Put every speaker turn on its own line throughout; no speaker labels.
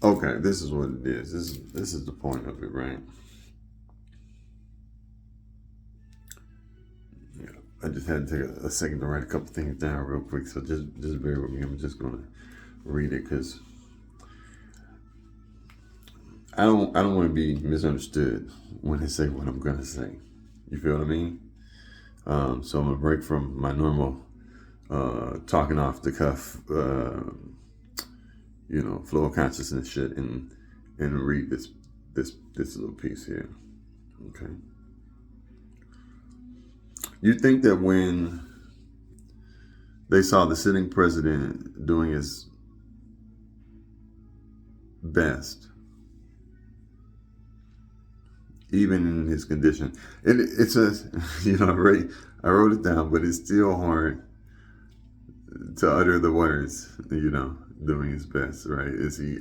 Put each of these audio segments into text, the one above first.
Okay, this is what it is. This is the point of it, right? Yeah. I just had to take a second to write a couple things down real quick, so just bear with me. I'm just gonna read it because I don't want to be misunderstood when I say what I'm gonna say. You feel what I mean? So I'm gonna break from my normal talking off the cuff, flow of consciousness shit, and read this little piece here. Okay. You think that when they saw the sitting president doing his best, even in his condition, it says, I wrote it down, but it's still hard to utter the words, doing his best, right? Is he,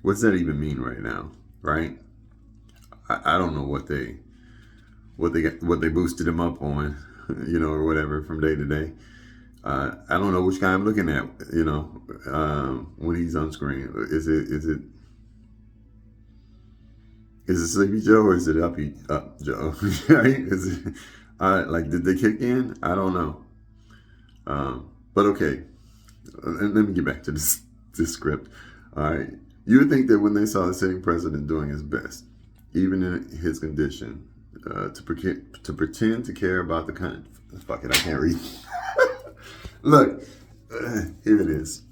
what's that even mean right now, right? I don't know what they boosted him up on, or whatever from day to day. I don't know which guy I'm looking at, when he's on screen. Is it Sleepy Joe or is it Uppy Up Joe? Right? Is it like did they kick in? I don't know. But okay, let me get back to this script. All right, you would think that when they saw the sitting president doing his best, even in his condition, to pretend to care about the country. Fuck it, I can't read. Look, here it is.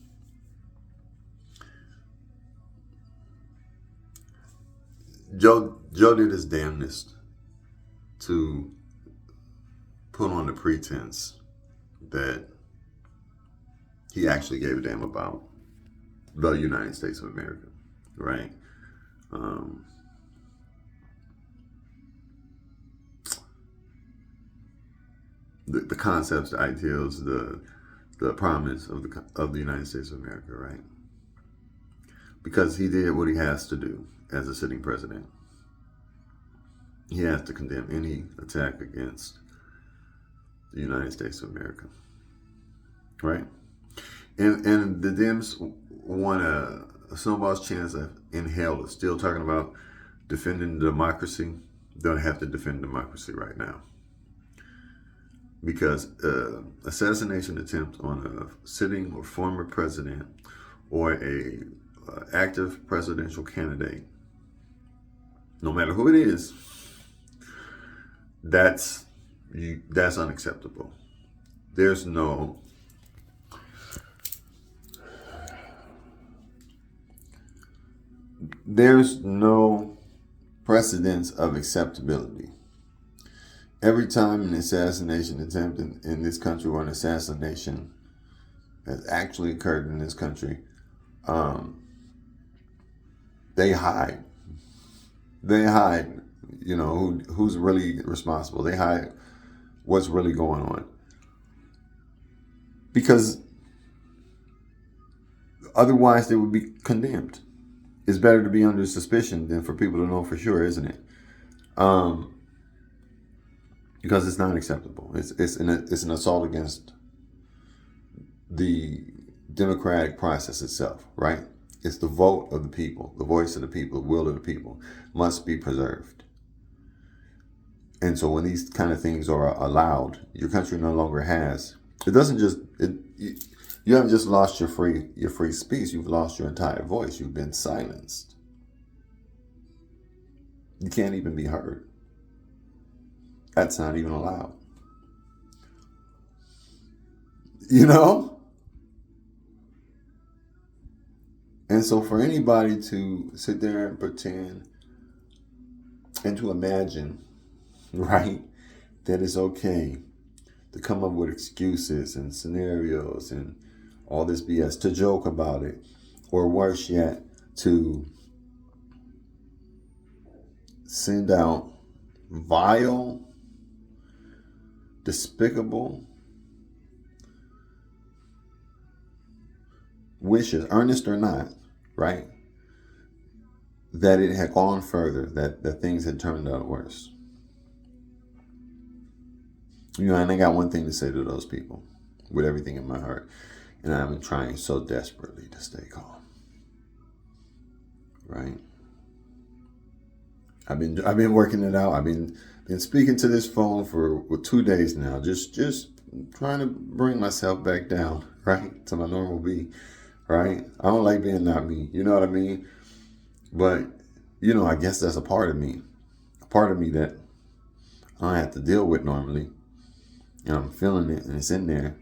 Joe did his damnedest to put on the pretense that he actually gave a damn about the United States of America, right? Um, the concepts, the ideals, the promise of the United States of America, right? Because he did what he has to do as a sitting president. He has to condemn any attack against the United States of America, right? And the Dems want a snowball's chance in hell of still talking about defending democracy. Don't have to defend democracy right now because assassination attempt on a sitting or former president or a active presidential candidate, no matter who it is, that's unacceptable. There's no there's no precedence of acceptability. Every time an assassination attempt in this country or an assassination has actually occurred in this country, um, they hide. They hide, who's really responsible. They hide what's really going on. Because otherwise they would be condemned. It's better to be under suspicion than for people to know for sure, isn't it? Um, because it's not acceptable. It's an assault against the democratic process itself, right? It's the vote of the people, the voice of the people, the will of the people must be preserved. And so when these kind of things are allowed, your country no longer has. It doesn't just you haven't just lost your free speech. You've lost your entire voice. You've been silenced. You can't even be heard. That's not even allowed. You know. And so for anybody to sit there and pretend and to imagine, right, that it's okay to come up with excuses and scenarios and all this BS, to joke about it, or worse yet, to send out vile, despicable wishes, earnest or not, right? That it had gone further, that things had turned out worse. And I got one thing to say to those people with everything in my heart. And I've been trying so desperately to stay calm. right? I've been working it out. I've been speaking to this phone for 2 days now. Just trying to bring myself back down, right, to my normal me, right? I don't like being not me. You know what I mean? But I guess that's a part of me that I don't have to deal with normally, and I'm feeling it, and it's in there.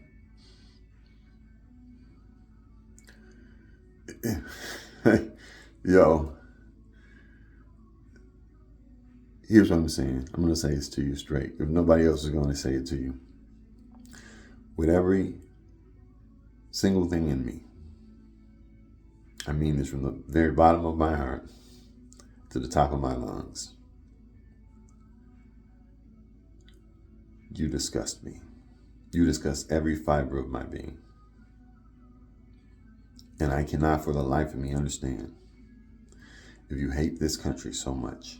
Yo, here's what I'm saying. I'm going to say this to you straight. If nobody else is going to say it to you. With every single thing in me, I mean this from the very bottom of my heart to the top of my lungs. You disgust me. You disgust every fiber of my being. And I cannot for the life of me understand if you hate this country so much.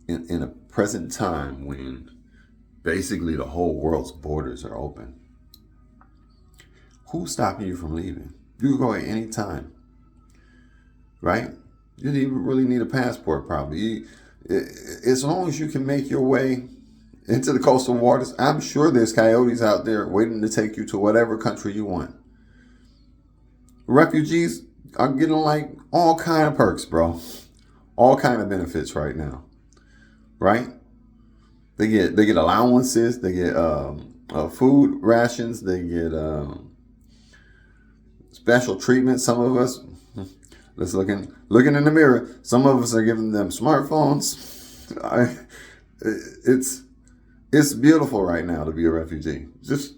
In a present time when basically the whole world's borders are open, who's stopping you from leaving? You can go at any time, right? You don't even really need a passport, probably. As long as you can make your way into the coastal waters, I'm sure there's coyotes out there waiting to take you to whatever country you want. Refugees are getting like all kind of perks, bro. All kind of benefits right now, right? They get allowances. They get food rations. They get special treatment. Some of us, let's looking in the mirror. Some of us are giving them smartphones. It's beautiful right now to be a refugee. Just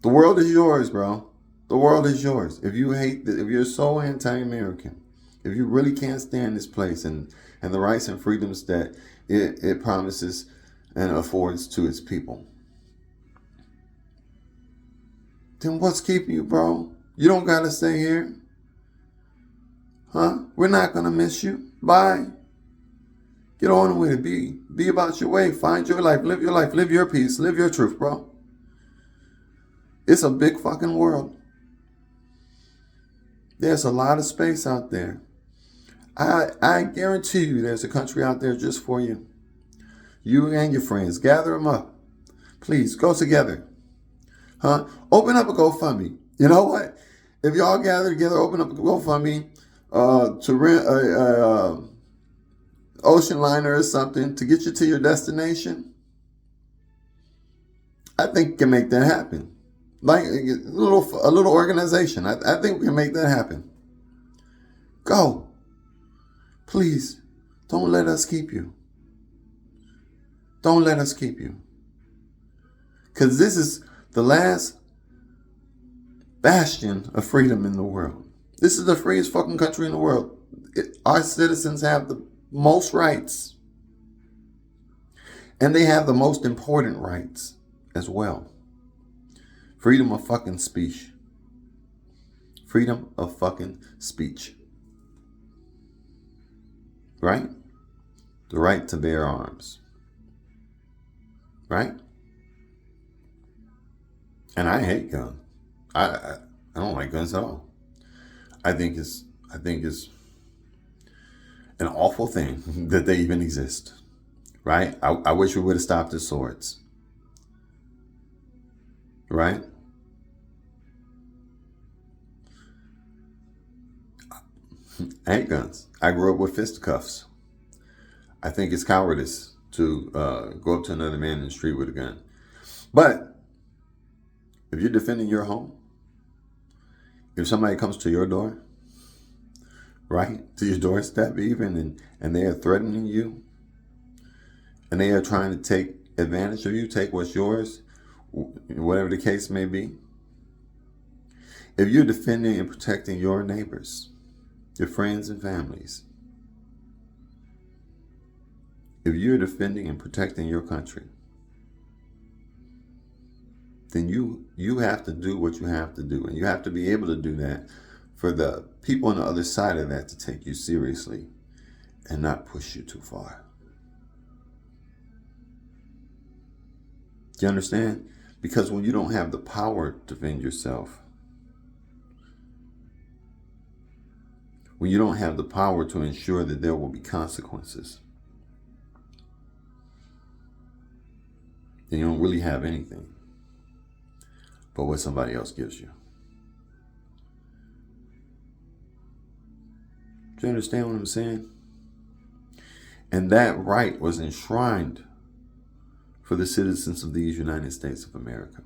the world is yours, bro. The world is yours. If you're so anti-American, if you really can't stand this place and the rights and freedoms that it promises and affords to its people, then what's keeping you, bro? You don't gotta stay here. Huh? We're not gonna miss you. Bye. Get on with it. Be about your way. Find your life. Live your peace. Live your truth, bro. It's a big fucking world. There's a lot of space out there. I guarantee you there's a country out there just for you. You and your friends, gather them up. Please, go together. Huh? Open up a GoFundMe. You know what? If y'all gather together, open up a GoFundMe to rent a ocean liner or something to get you to your destination. I think you can make that happen. Like a little organization. I think we can make that happen. Go. Please, don't let us keep you. Don't let us keep you. Because this is the last bastion of freedom in the world. This is the freest fucking country in the world. Our citizens have the most rights. And they have the most important rights as well. Freedom of fucking speech. Freedom of fucking speech. Right? The right to bear arms. Right? And I hate guns. I don't like guns at all. I think it's an awful thing that they even exist. Right? I wish we would have stopped the swords. Right? I hate guns. I grew up with fisticuffs. I think it's cowardice to go up to another man in the street with a gun. But if you're defending your home, if somebody comes to your door, right, to your doorstep even, and they are threatening you, and they are trying to take advantage of you, take what's yours, whatever the case may be, if you're defending and protecting your neighbors, your friends and families, if you're defending and protecting your country, then you have to do what you have to do. And you have to be able to do that for the people on the other side of that to take you seriously and not push you too far. Do you understand? Because when you don't have the power to defend yourself, when you don't have the power to ensure that there will be consequences, then you don't really have anything but what somebody else gives you. Do you understand what I'm saying? And that right was enshrined for the citizens of these United States of America,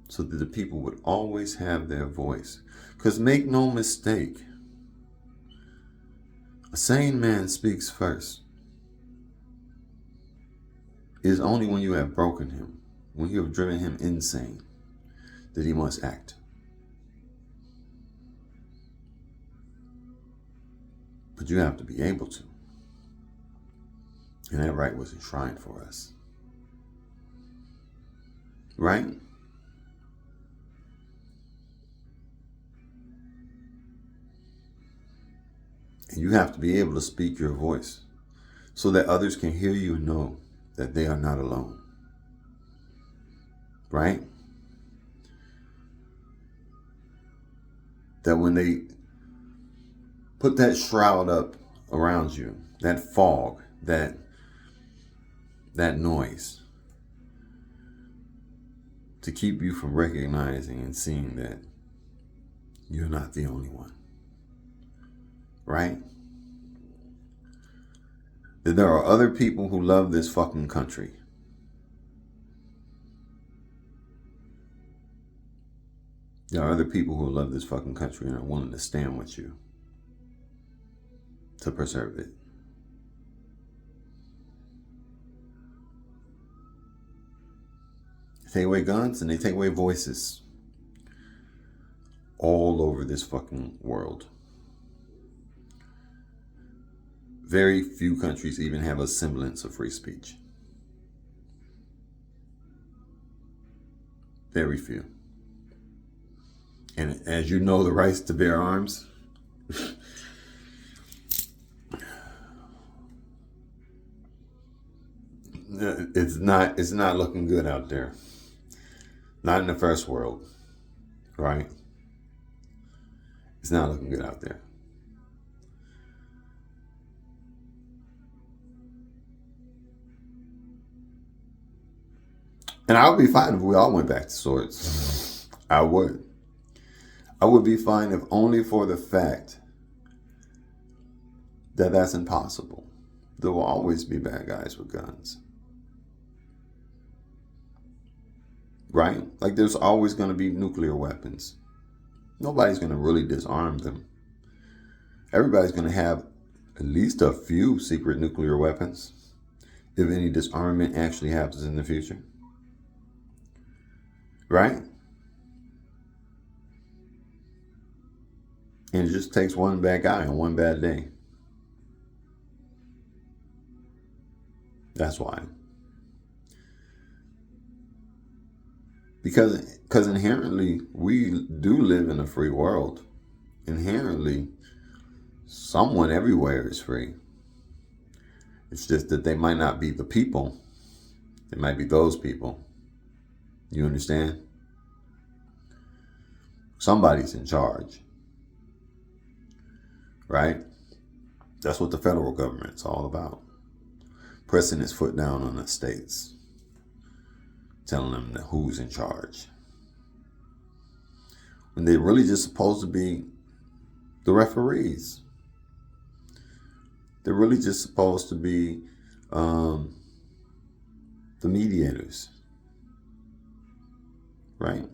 so that the people would always have their voice. Because make no mistake, a sane man speaks first. It is only when you have broken him, when you have driven him insane, that he must act. But you have to be able to. And that right was enshrined for us. Right? And you have to be able to speak your voice so that others can hear you and know that they are not alone. Right? That when they put that shroud up around you, that fog, that noise, to keep you from recognizing and seeing that you're not the only one. Right? That there are other people who love this fucking country. There are other people who love this fucking country and are willing to stand with you to preserve it. They take away guns and they take away voices all over this fucking world. Very few countries even have a semblance of free speech. Very few. And as you know, the rights to bear arms, it's not looking good out there. Not in the first world, right? It's not looking good out there. And I would be fine if we all went back to swords. I would. I would be fine if only for the fact that that's impossible. There will always be bad guys with guns. Right? Like there's always going to be nuclear weapons. Nobody's going to really disarm them. Everybody's going to have at least a few secret nuclear weapons, if any disarmament actually happens in the future. Right? And it just takes one bad guy on one bad day. That's why. Because inherently, we do live in a free world. Inherently, someone everywhere is free. It's just that they might not be the people. They might be those people. You understand? Somebody's in charge. Right? That's what the federal government's all about. Pressing his foot down on the states. Telling them who's in charge. When they're really just supposed to be the referees. They're really just supposed to be the mediators. Right?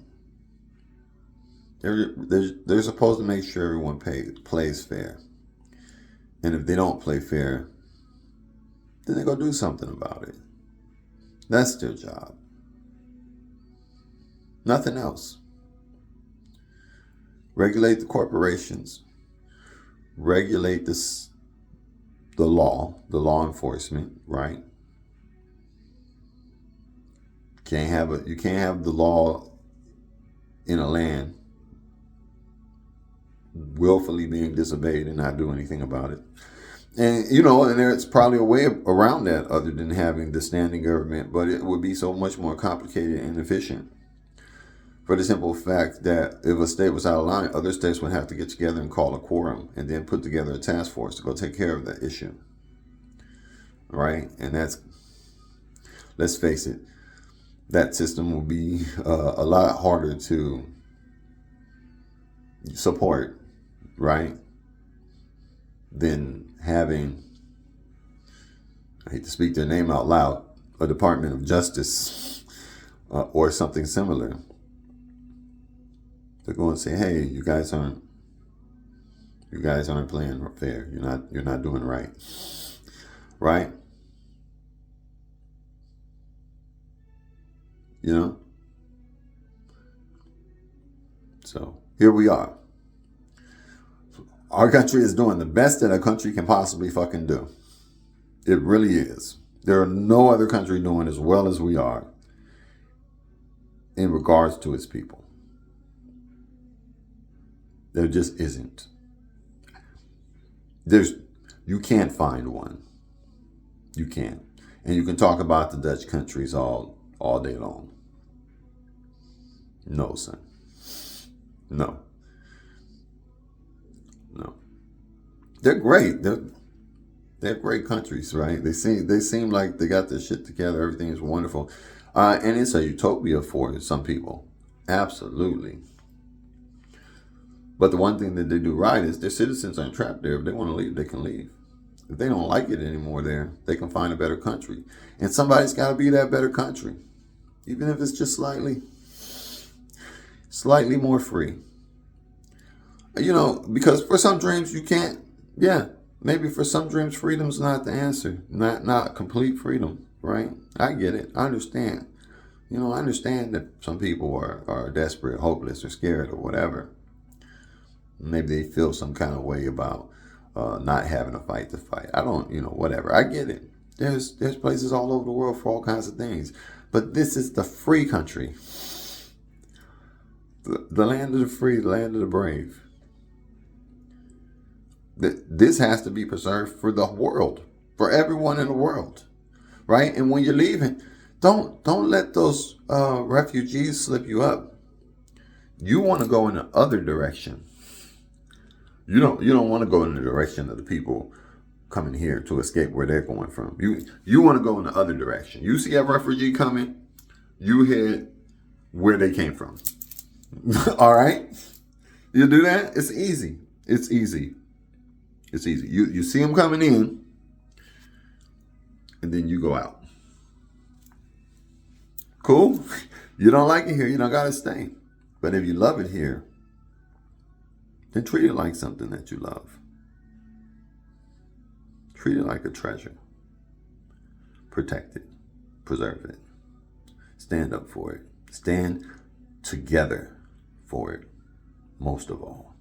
They're supposed to make sure everyone plays fair. And if they don't play fair, then they go do something about it. That's their job. Nothing else. Regulate the corporations. Regulate the law enforcement, right? You can't have the law in a land willfully being disobeyed and not do anything about it. And, and there's probably a way around that other than having the standing government, but it would be so much more complicated and inefficient For the simple fact that if a state was out of line, other states would have to get together and call a quorum and then put together a task force to go take care of that issue. Right? And that's, let's face it, that system will be a lot harder to support, right? Than having, I hate to speak their name out loud, a Department of Justice or something similar. To go and say, hey, you guys aren't playing fair. You're not doing right. Right? You know? So here we are. Our country is doing the best that a country can possibly fucking do. It really is. There are no other country doing as well as we are in regards to its people. There just isn't. You can't find one. You can't. And you can talk about the Dutch countries all day long. No, son. No. They're great. They're great countries, right? They seem like they got their shit together. Everything is wonderful. And it's a utopia for some people. Absolutely. But the one thing that they do right is their citizens aren't trapped there. If they want to leave, they can leave. If they don't like it anymore there, they can find a better country. And somebody's got to be that better country. Even if it's just slightly more free. You know, because for some dreams you can't, maybe for some dreams freedom's not the answer. Not complete freedom, right? I get it. I understand. You know, I understand that some people are desperate, hopeless, or scared, or whatever. Maybe they feel some kind of way about not having a fight to fight. I don't, whatever. I get it. There's places all over the world for all kinds of things. But this is the free country. The land of the free, the land of the brave. This has to be preserved for the world, for everyone in the world, right? And when you're leaving, don't let those refugees slip you up. You want to go in the other direction. You don't want to go in the direction of the people coming here to escape where they're going from. You want to go in the other direction. You see a refugee coming, you head where they came from. All right? You do that? It's easy. It's easy. It's easy. You see them coming in, and then you go out. Cool? You don't like it here, you don't got to stay. But if you love it here, then treat it like something that you love. Treat it like a treasure. Protect it. Preserve it. Stand up for it. Stand together for it, most of all.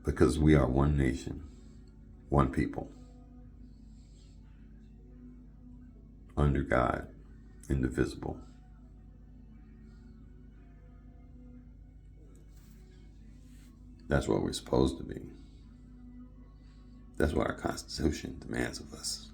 Because we are one nation, one people, under God, indivisible. That's what we're supposed to be. That's what our Constitution demands of us.